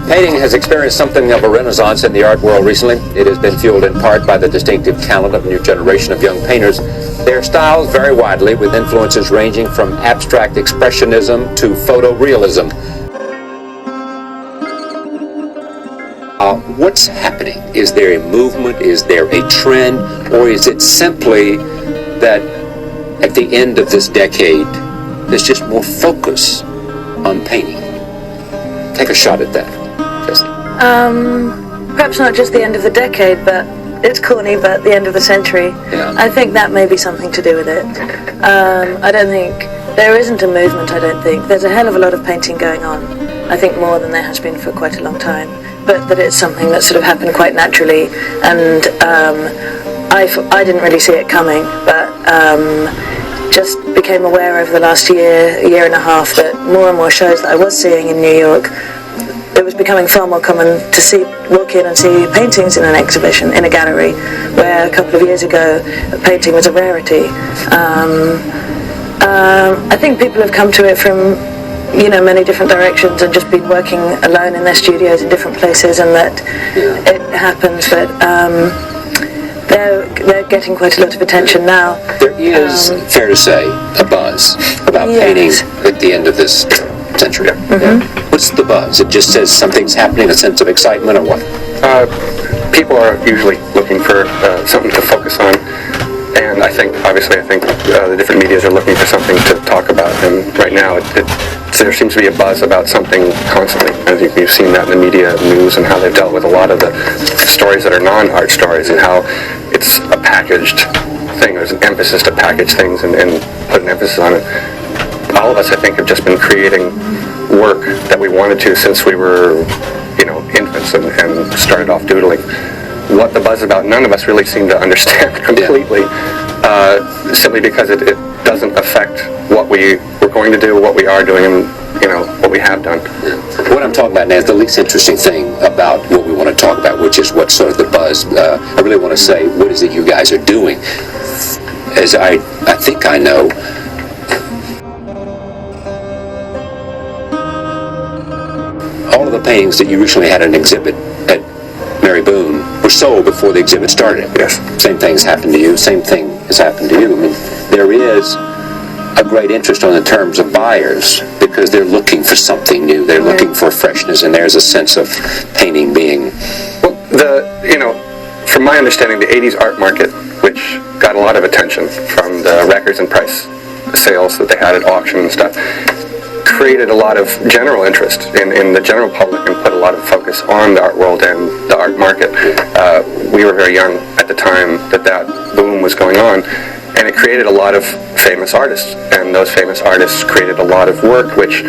Painting has experienced something of a renaissance in the art world recently. It has been fueled in part by the distinctive talent of a new generation of young painters. Their styles vary widely, with influences ranging from abstract expressionism to photorealism. What's happening? Is there a movement? Is there a trend? Or is it simply that at the end of this decade, there's just more focus on painting? Take a shot at that. Perhaps not just the end of the decade, but it's corny, but the end of the century. Yeah. I think that may be something to do with it. I don't think, there isn't a movement, I don't think. There's a hell of a lot of painting going on. I think more than there has been for quite a long time. But that it's something that sort of happened quite naturally. And I didn't really see it coming, but just became aware over the last year and a half that more and more shows that I was seeing in New York, it was becoming far more common to walk in and see paintings in an exhibition, in a gallery, where a couple of years ago, painting was a rarity. I think people have come to it from, many different directions and just been working alone in their studios in different places, and that it happens that they're getting quite a lot of attention now. There is, fair to say, a buzz about painting at the end of this century. Mm-hmm. What's the buzz? It just says something's happening, a sense of excitement, or what? People are usually looking for something to focus on, and I think the different medias are looking for something to talk about, and right now there seems to be a buzz about something constantly. I think you've seen that in the media news and how they've dealt with a lot of the stories that are non-art stories, and how it's a packaged thing. There's an emphasis to package things and put an emphasis on it. All of us, I think, have just been creating work that we wanted to since we were, infants and started off doodling. What the buzz is about, none of us really seem to understand completely, simply because it doesn't affect what we were going to do, what we are doing, and what we have done. What I'm talking about now is the least interesting thing about what we want to talk about, which is what's sort of the buzz. I really want to say, what is it you guys are doing? As I think I know, all of the paintings that you recently had an exhibit at Mary Boone were sold before the exhibit started. Yes. Same thing's happened to you. Same thing has happened to you. I mean, there is a great interest on the terms of buyers because they're looking for something new. They're looking for freshness, and there's a sense of painting being... Well, from my understanding, the 80s art market, which got a lot of attention from the records and price sales that they had at auction and stuff, created a lot of general interest in the general public and put a lot of focus on the art world and the art market. We were very young at the time that boom was going on, and it created a lot of famous artists, and those famous artists created a lot of work which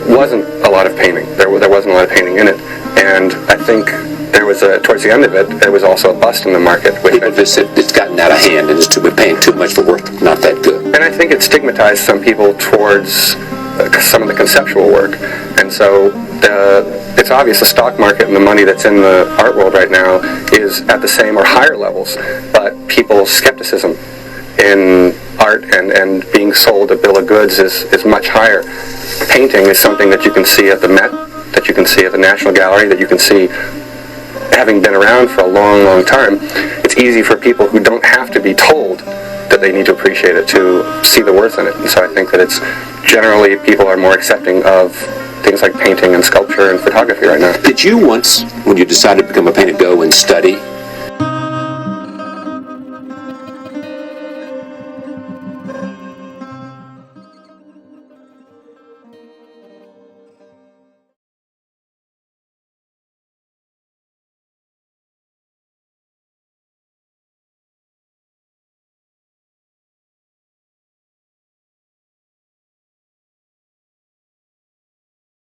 wasn't a lot of painting. There wasn't a lot of painting in it, and I think there was towards the end of it, there was also a bust in the market. People just said it's gotten out of hand and we're paying too much for work not that good. And I think it stigmatized some people towards some of the conceptual work, and so it's obvious the stock market and the money that's in the art world right now is at the same or higher levels, but people's skepticism in art and being sold a bill of goods is much higher. Painting is something that you can see at the Met, that you can see at the National Gallery, that you can see having been around for a long, long time. It's easy for people who don't have to be told that they need to appreciate it to see the worth in it. And so I think that it's generally people are more accepting of things like painting and sculpture and photography right now. Did you once, when you decided to become a painter, go and study